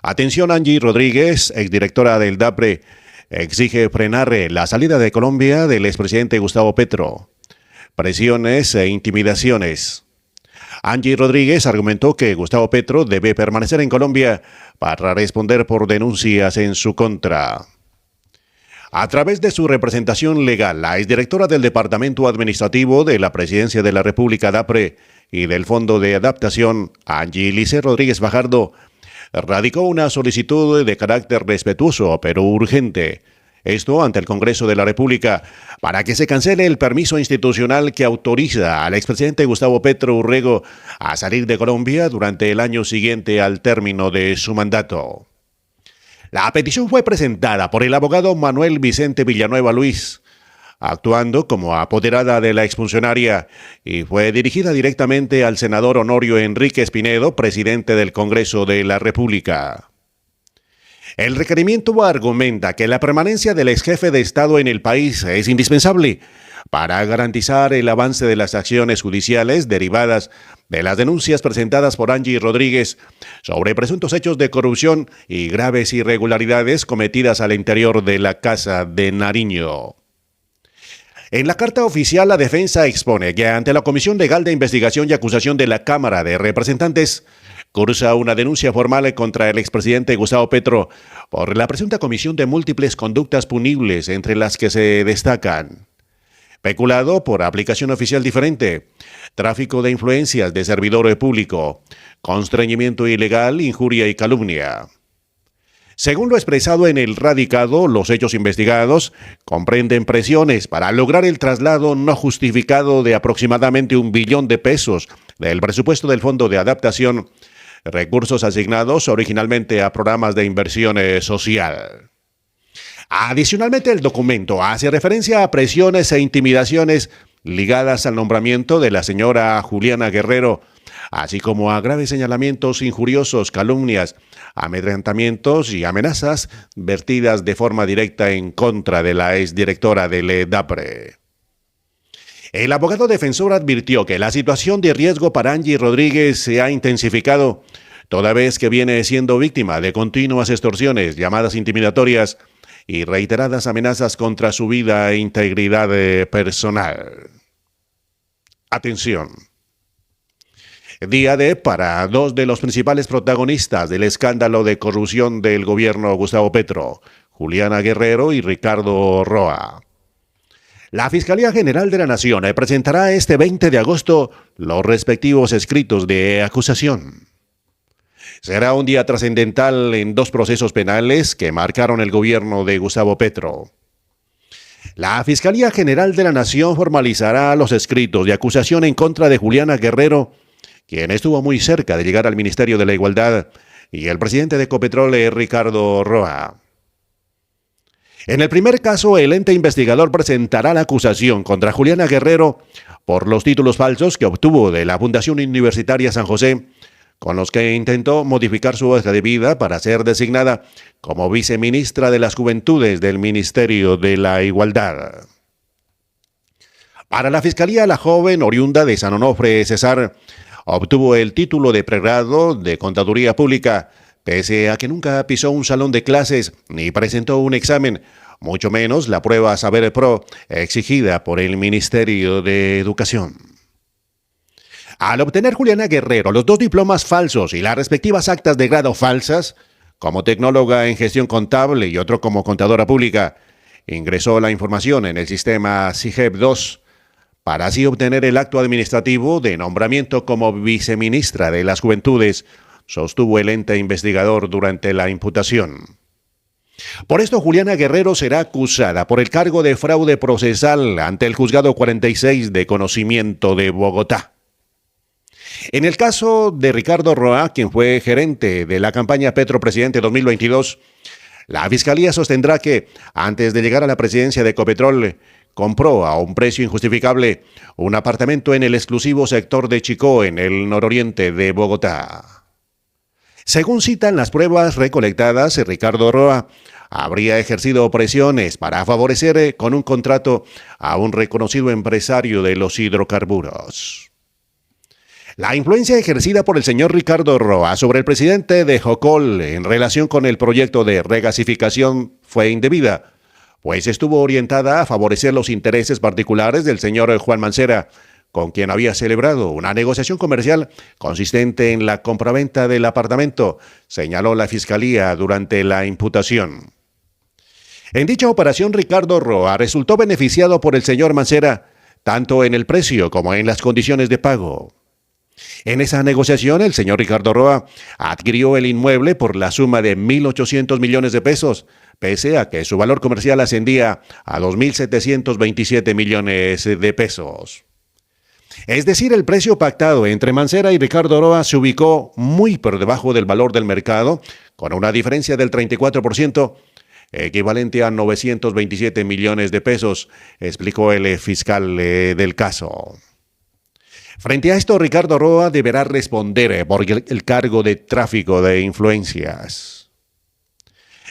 Atención, Angie Rodríguez, exdirectora del DAPRE, exige frenar la salida de Colombia del expresidente Gustavo Petro. Presiones e intimidaciones. Angie Rodríguez argumentó que Gustavo Petro debe permanecer en Colombia para responder por denuncias en su contra. A través de su representación legal, la exdirectora del Departamento Administrativo de la Presidencia de la República DAPRE y del Fondo de Adaptación, Angie Lice Rodríguez Fajardo, radicó una solicitud de carácter respetuoso pero urgente, esto ante el Congreso de la República, para que se cancele el permiso institucional que autoriza al expresidente Gustavo Petro Urrego a salir de Colombia durante el año siguiente al término de su mandato. La petición fue presentada por el abogado Manuel Vicente Villanueva Luis, actuando como apoderada de la exfuncionaria, y fue dirigida directamente al senador Honorio Enríquez Pinedo, presidente del Congreso de la República. El requerimiento argumenta que la permanencia del exjefe de Estado en el país es indispensable para garantizar el avance de las acciones judiciales derivadas de las denuncias presentadas por Angie Rodríguez sobre presuntos hechos de corrupción y graves irregularidades cometidas al interior de la Casa de Nariño. En la carta oficial, la defensa expone que ante la Comisión Legal de Investigación y Acusación de la Cámara de Representantes cursa una denuncia formal contra el expresidente Gustavo Petro por la presunta comisión de múltiples conductas punibles, entre las que se destacan peculado por aplicación oficial diferente, tráfico de influencias de servidor público, constreñimiento ilegal, injuria y calumnia. Según lo expresado en el radicado, los hechos investigados comprenden presiones para lograr el traslado no justificado de aproximadamente $1 billón del presupuesto del Fondo de Adaptación, recursos asignados originalmente a programas de inversión social. Adicionalmente, el documento hace referencia a presiones e intimidaciones ligadas al nombramiento de la señora Juliana Guerrero, así como a graves señalamientos injuriosos, calumnias, amedrentamientos y amenazas vertidas de forma directa en contra de la exdirectora del DAPRE. El abogado defensor advirtió que la situación de riesgo para Angie Rodríguez se ha intensificado, toda vez que viene siendo víctima de continuas extorsiones, llamadas intimidatorias y reiteradas amenazas contra su vida e integridad personal. Atención. Día D para dos de los principales protagonistas del escándalo de corrupción del gobierno Gustavo Petro, Juliana Guerrero y Ricardo Roa. La Fiscalía General de la Nación presentará este 20 de agosto los respectivos escritos de acusación. Será un día trascendental en dos procesos penales que marcaron el gobierno de Gustavo Petro. La Fiscalía General de la Nación formalizará los escritos de acusación en contra de Juliana Guerrero, quien estuvo muy cerca de llegar al Ministerio de la Igualdad, y el presidente de Ecopetrol, Ricardo Roa. En el primer caso, el ente investigador presentará la acusación contra Juliana Guerrero por los títulos falsos que obtuvo de la Fundación Universitaria San José, con los que intentó modificar su hoja de vida para ser designada como viceministra de las Juventudes del Ministerio de la Igualdad. Para la Fiscalía, la joven oriunda de San Onofre, Cesar, obtuvo el título de pregrado de Contaduría Pública, pese a que nunca pisó un salón de clases ni presentó un examen, mucho menos la prueba Saber Pro exigida por el Ministerio de Educación. Al obtener Juliana Guerrero los dos diplomas falsos y las respectivas actas de grado falsas, como tecnóloga en gestión contable y otro como contadora pública, ingresó la información en el sistema SIGEP 2, para así obtener el acto administrativo de nombramiento como viceministra de las Juventudes, sostuvo el ente investigador durante la imputación. Por esto, Juliana Guerrero será acusada por el cargo de fraude procesal ante el Juzgado 46 de Conocimiento de Bogotá. En el caso de Ricardo Roa, quien fue gerente de la campaña Petro Presidente 2022, la Fiscalía sostendrá que, antes de llegar a la presidencia de Ecopetrol, compró a un precio injustificable un apartamento en el exclusivo sector de Chicó, en el nororiente de Bogotá. Según citan las pruebas recolectadas, Ricardo Roa habría ejercido presiones para favorecer con un contrato a un reconocido empresario de los hidrocarburos. La influencia ejercida por el señor Ricardo Roa sobre el presidente de Jocol en relación con el proyecto de regasificación fue indebida, pues estuvo orientada a favorecer los intereses particulares del señor Juan Mancera, con quien había celebrado una negociación comercial consistente en la compraventa del apartamento, señaló la Fiscalía durante la imputación. En dicha operación, Ricardo Roa resultó beneficiado por el señor Mancera, tanto en el precio como en las condiciones de pago. En esa negociación, el señor Ricardo Roa adquirió el inmueble por la suma de 1.800 millones de pesos, pese a que su valor comercial ascendía a 2.727 millones de pesos. Es decir, el precio pactado entre Mancera y Ricardo Roa se ubicó muy por debajo del valor del mercado, con una diferencia del 34%, equivalente a 927 millones de pesos, explicó el fiscal del caso. Frente a esto, Ricardo Roa deberá responder por el cargo de tráfico de influencias.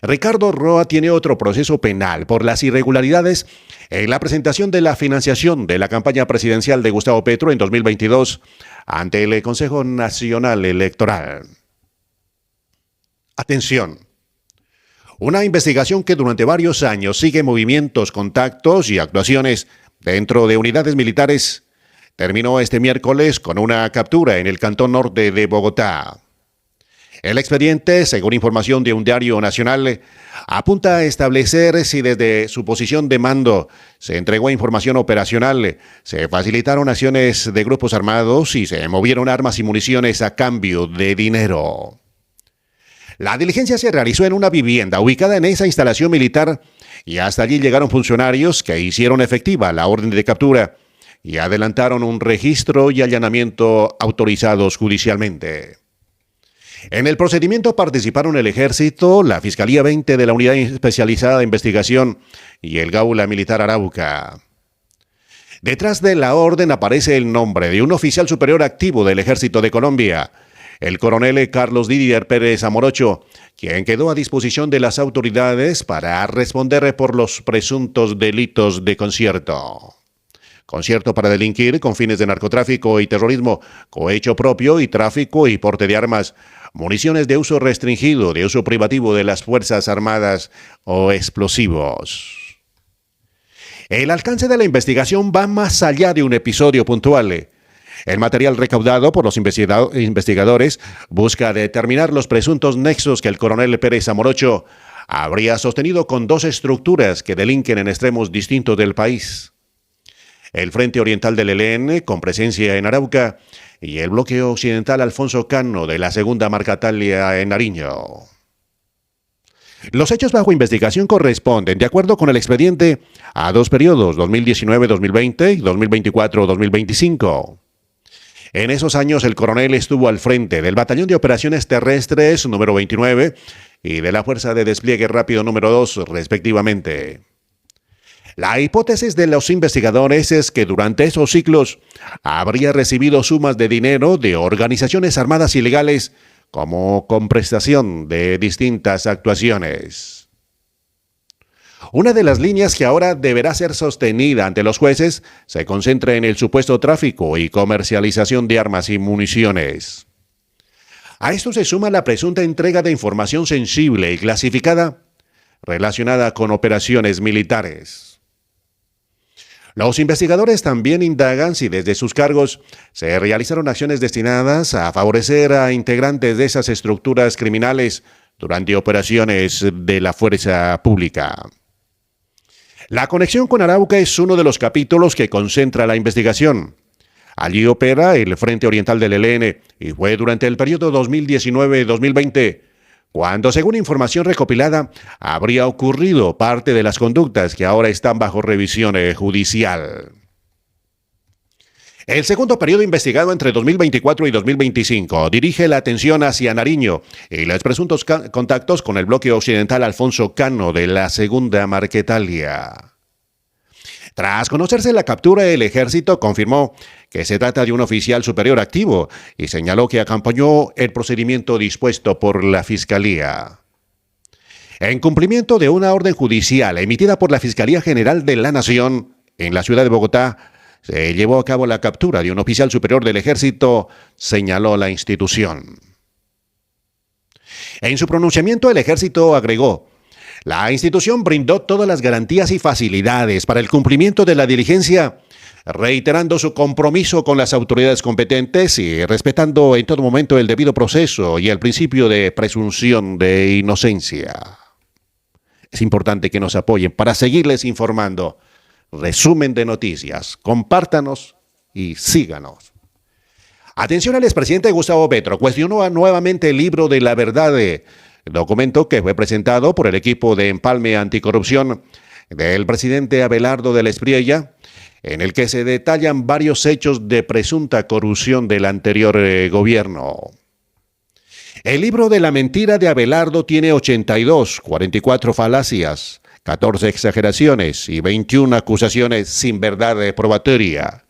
Ricardo Roa tiene otro proceso penal por las irregularidades en la presentación de la financiación de la campaña presidencial de Gustavo Petro en 2022 ante el Consejo Nacional Electoral. Atención. Una investigación que durante varios años sigue movimientos, contactos y actuaciones dentro de unidades militares terminó este miércoles con una captura en el Cantón Norte de Bogotá. El expediente, según información de un diario nacional, apunta a establecer si desde su posición de mando se entregó información operacional, se facilitaron acciones de grupos armados y se movieron armas y municiones a cambio de dinero. La diligencia se realizó en una vivienda ubicada en esa instalación militar y hasta allí llegaron funcionarios que hicieron efectiva la orden de captura y adelantaron un registro y allanamiento autorizados judicialmente. En el procedimiento participaron el Ejército, la Fiscalía 20 de la Unidad Especializada de Investigación y el Gaula Militar Arauca. Detrás de la orden aparece el nombre de un oficial superior activo del Ejército de Colombia, el coronel Carlos Didier Pérez Amorocho, quien quedó a disposición de las autoridades para responder por los presuntos delitos de concierto. Concierto para delinquir con fines de narcotráfico y terrorismo, cohecho propio y tráfico y porte de armas, municiones de uso restringido, de uso privativo de las Fuerzas Armadas o explosivos. El alcance de la investigación va más allá de un episodio puntual. El material recaudado por los investigadores busca determinar los presuntos nexos que el coronel Pérez Amorocho habría sostenido con dos estructuras que delinquen en extremos distintos del país: el Frente Oriental del ELN, con presencia en Arauca, y el Bloque Occidental Alfonso Cano de la Segunda Marcatalia en Nariño. Los hechos bajo investigación corresponden, de acuerdo con el expediente, a dos periodos, 2019-2020 y 2024-2025. En esos años, el coronel estuvo al frente del Batallón de Operaciones Terrestres número 29 y de la Fuerza de Despliegue Rápido número 2, respectivamente. La hipótesis de los investigadores es que durante esos ciclos habría recibido sumas de dinero de organizaciones armadas ilegales como con prestación de distintas actuaciones. Una de las líneas que ahora deberá ser sostenida ante los jueces se concentra en el supuesto tráfico y comercialización de armas y municiones. A esto se suma la presunta entrega de información sensible y clasificada relacionada con operaciones militares. Los investigadores también indagan si desde sus cargos se realizaron acciones destinadas a favorecer a integrantes de esas estructuras criminales durante operaciones de la fuerza pública. La conexión con Arauca es uno de los capítulos que concentra la investigación. Allí opera el Frente Oriental del ELN y fue durante el periodo 2019-2020 cuando, según información recopilada, habría ocurrido parte de las conductas que ahora están bajo revisión judicial. El segundo periodo investigado entre 2024 y 2025 dirige la atención hacia Nariño y los presuntos contactos con el Bloque Occidental Alfonso Cano de la Segunda Marquetalia. Tras conocerse la captura, el Ejército confirmó que se trata de un oficial superior activo y señaló que acompañó el procedimiento dispuesto por la Fiscalía. En cumplimiento de una orden judicial emitida por la Fiscalía General de la Nación en la ciudad de Bogotá, se llevó a cabo la captura de un oficial superior del ejército, señaló la institución. En su pronunciamiento, el ejército agregó: la institución brindó todas las garantías y facilidades para el cumplimiento de la diligencia, reiterando su compromiso con las autoridades competentes y respetando en todo momento el debido proceso y el principio de presunción de inocencia. Es importante que nos apoyen para seguirles informando. Resumen de noticias. Compártanos y síganos. Atención al expresidente Gustavo Petro. Cuestionó nuevamente el libro de la verdad, documento que fue presentado por el equipo de empalme anticorrupción del presidente Abelardo del Espriella, en el que se detallan varios hechos de presunta corrupción del anterior gobierno. El libro de la mentira de Abelardo tiene 44 falacias, 14 exageraciones y 21 acusaciones sin verdad probatoria.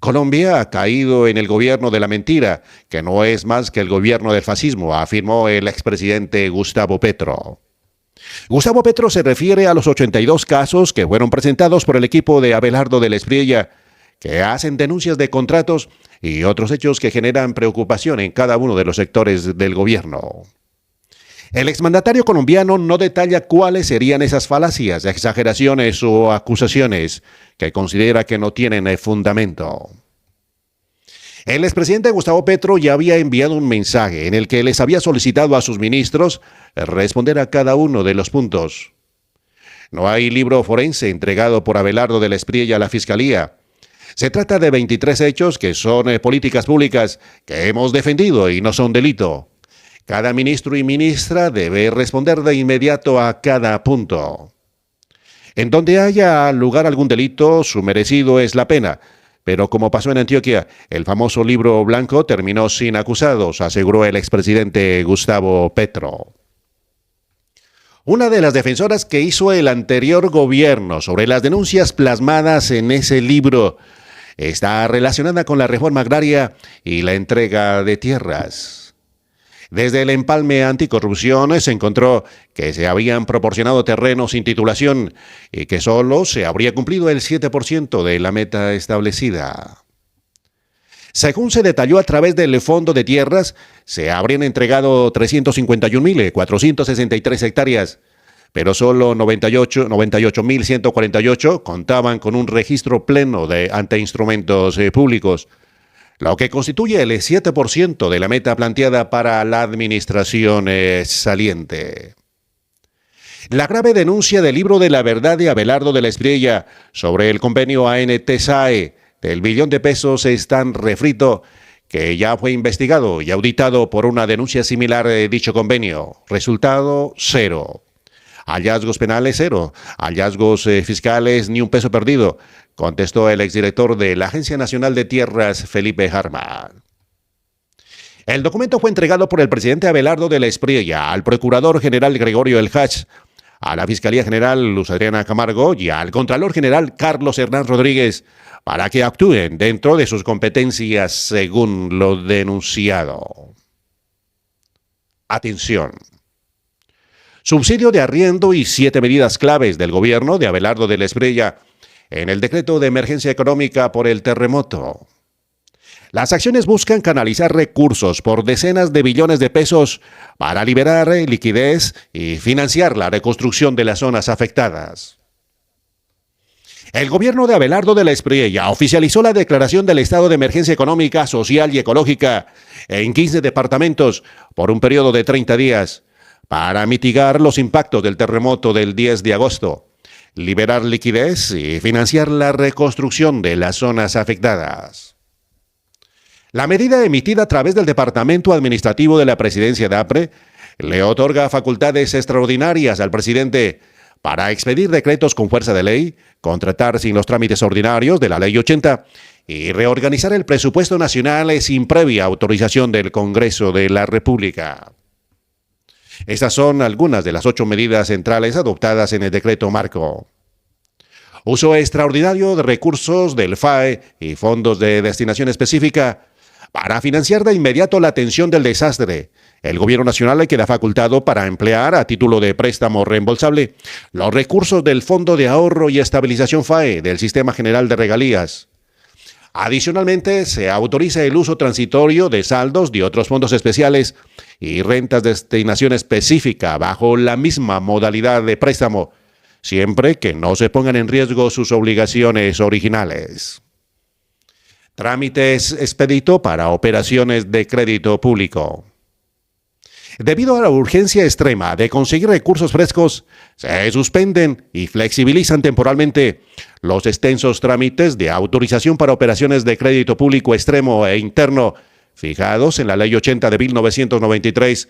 Colombia ha caído en el gobierno de la mentira, que no es más que el gobierno del fascismo, afirmó el expresidente Gustavo Petro. Gustavo Petro se refiere a los 82 casos que fueron presentados por el equipo de Abelardo del Espriella, que hacen denuncias de contratos y otros hechos que generan preocupación en cada uno de los sectores del gobierno. El exmandatario colombiano no detalla cuáles serían esas falacias, exageraciones o acusaciones que considera que no tienen fundamento. El expresidente Gustavo Petro ya había enviado un mensaje en el que les había solicitado a sus ministros responder a cada uno de los puntos. No hay libro forense entregado por Abelardo del Espriella a la Fiscalía. Se trata de 23 hechos que son políticas públicas que hemos defendido y no son delito. Cada ministro y ministra debe responder de inmediato a cada punto. En donde haya lugar algún delito, su merecido es la pena. Pero como pasó en Antioquia, el famoso libro blanco terminó sin acusados, aseguró el expresidente Gustavo Petro. Una de las defensoras que hizo el anterior gobierno sobre las denuncias plasmadas en ese libro está relacionada con la reforma agraria y la entrega de tierras. Desde el empalme anticorrupción se encontró que se habían proporcionado terrenos sin titulación y que solo se habría cumplido el 7% de la meta establecida. Según se detalló a través del Fondo de Tierras, se habrían entregado 351.463 hectáreas, pero solo 98.148 contaban con un registro pleno ante instrumentos públicos, lo que constituye el 7% de la meta planteada para la administración saliente. La grave denuncia del libro de la verdad de Abelardo del Espriella sobre el convenio ANT-SAE del billón de pesos es tan refrito que ya fue investigado y auditado por una denuncia similar de dicho convenio. Resultado: 0. Hallazgos penales: 0. Hallazgos fiscales: ni un peso perdido, contestó el exdirector de la Agencia Nacional de Tierras, Felipe Harman. El documento fue entregado por el presidente Abelardo del Espriella al procurador general Gregorio El Hach, a la Fiscalía General Luz Adriana Camargo y al Contralor General Carlos Hernán Rodríguez para que actúen dentro de sus competencias según lo denunciado. Atención. Subsidio de arriendo y 7 medidas claves del gobierno de Abelardo del Espriella en el decreto de emergencia económica por el terremoto. Las acciones buscan canalizar recursos por decenas de billones de pesos para liberar liquidez y financiar la reconstrucción de las zonas afectadas. El gobierno de Abelardo del Espriella oficializó la declaración del estado de emergencia económica, social y ecológica en 15 departamentos por un periodo de 30 días para mitigar los impactos del terremoto del 10 de agosto, liberar liquidez y financiar la reconstrucción de las zonas afectadas. La medida emitida a través del Departamento Administrativo de la Presidencia de APRE le otorga facultades extraordinarias al presidente para expedir decretos con fuerza de ley, contratar sin los trámites ordinarios de la Ley 80 y reorganizar el presupuesto nacional sin previa autorización del Congreso de la República. Estas son algunas de las 8 medidas centrales adoptadas en el decreto marco. Uso extraordinario de recursos del FAE y fondos de destinación específica para financiar de inmediato la atención del desastre. El Gobierno Nacional queda facultado para emplear a título de préstamo reembolsable los recursos del Fondo de Ahorro y Estabilización FAE del Sistema General de Regalías. Adicionalmente, se autoriza el uso transitorio de saldos de otros fondos especiales y rentas de destinación específica bajo la misma modalidad de préstamo, siempre que no se pongan en riesgo sus obligaciones originales. Trámites expedito para operaciones de crédito público. Debido a la urgencia extrema de conseguir recursos frescos, se suspenden y flexibilizan temporalmente los extensos trámites de autorización para operaciones de crédito público extremo e interno fijados en la Ley 80 de 1993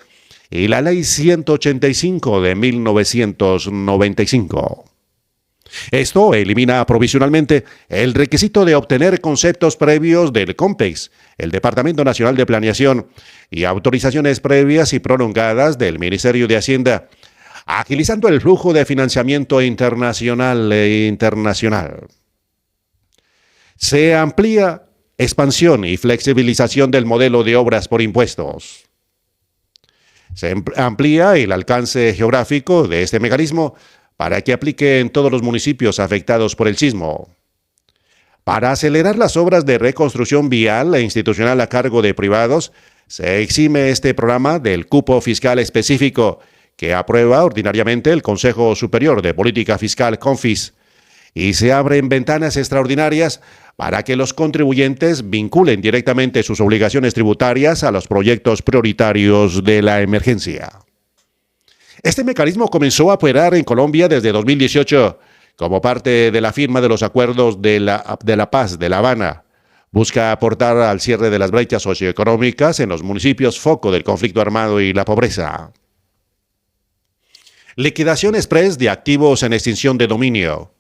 y la Ley 185 de 1995. Esto elimina provisionalmente el requisito de obtener conceptos previos del COMPEX, el Departamento Nacional de Planeación, y autorizaciones previas y prolongadas del Ministerio de Hacienda, agilizando el flujo de financiamiento internacional e internacional. Se amplía expansión y flexibilización del modelo de obras por impuestos. Se amplía el alcance geográfico de este mecanismo para que aplique en todos los municipios afectados por el sismo. Para acelerar las obras de reconstrucción vial e institucional a cargo de privados, se exime este programa del cupo fiscal específico que aprueba ordinariamente el Consejo Superior de Política Fiscal CONFIS y se abren ventanas extraordinarias para que los contribuyentes vinculen directamente sus obligaciones tributarias a los proyectos prioritarios de la emergencia. Este mecanismo comenzó a operar en Colombia desde 2018 como parte de la firma de los acuerdos de la paz de La Habana. Busca aportar al cierre de las brechas socioeconómicas en los municipios foco del conflicto armado y la pobreza. Liquidación express de activos en extinción de dominio.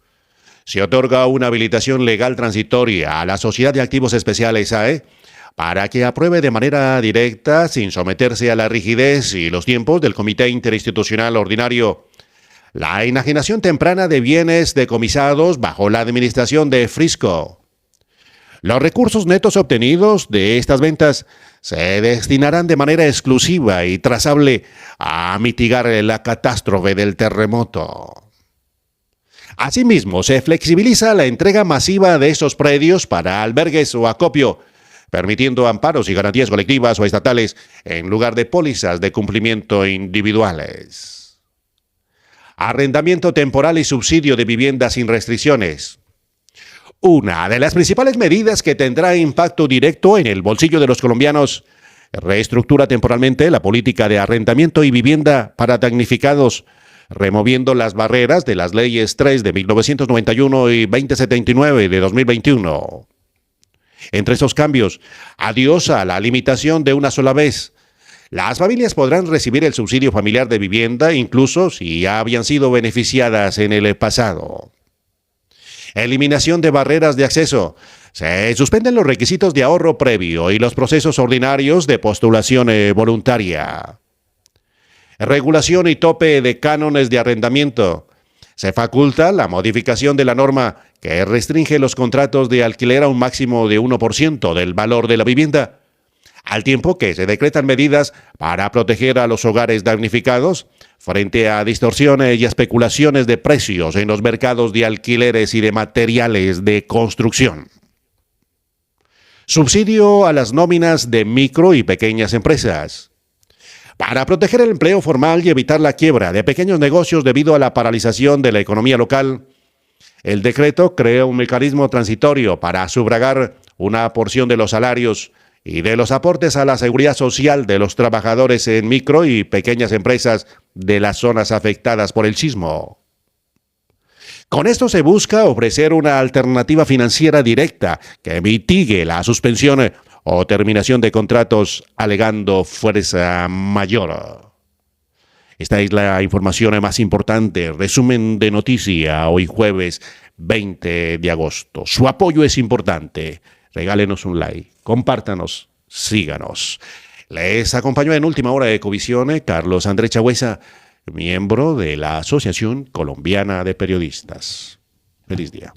Se otorga una habilitación legal transitoria a la Sociedad de Activos Especiales SAE para que apruebe de manera directa, sin someterse a la rigidez y los tiempos del Comité Interinstitucional Ordinario, la enajenación temprana de bienes decomisados bajo la administración de Frisco. Los recursos netos obtenidos de estas ventas se destinarán de manera exclusiva y trazable a mitigar la catástrofe del terremoto. Asimismo, se flexibiliza la entrega masiva de esos predios para albergues o acopio, permitiendo amparos y garantías colectivas o estatales en lugar de pólizas de cumplimiento individuales. Arrendamiento temporal y subsidio de viviendas sin restricciones. Una de las principales medidas que tendrá impacto directo en el bolsillo de los colombianos reestructura temporalmente la política de arrendamiento y vivienda para damnificados, removiendo las barreras de las leyes 3 de 1991 y 2079 de 2021. Entre esos cambios, adiós a la limitación de una sola vez. Las familias podrán recibir el subsidio familiar de vivienda incluso si ya habían sido beneficiadas en el pasado. Eliminación de barreras de acceso. Se suspenden los requisitos de ahorro previo y los procesos ordinarios de postulación voluntaria. Regulación y tope de cánones de arrendamiento. Se faculta la modificación de la norma que restringe los contratos de alquiler a un máximo de 1% del valor de la vivienda, al tiempo que se decretan medidas para proteger a los hogares damnificados frente a distorsiones y especulaciones de precios en los mercados de alquileres y de materiales de construcción. Subsidio a las nóminas de micro y pequeñas empresas. Para proteger el empleo formal y evitar la quiebra de pequeños negocios debido a la paralización de la economía local, el decreto crea un mecanismo transitorio para sufragar una porción de los salarios y de los aportes a la seguridad social de los trabajadores en micro y pequeñas empresas de las zonas afectadas por el sismo. Con esto se busca ofrecer una alternativa financiera directa que mitigue la suspensión o terminación de contratos alegando fuerza mayor. Esta es la información más importante, resumen de noticia, hoy jueves 20 de agosto. Su apoyo es importante. Regálenos un like, compártanos, síganos. Les acompañó en Última Hora de Ecovisión Carlos Andrés Chagüesa, miembro de la Asociación Colombiana de Periodistas. Feliz día.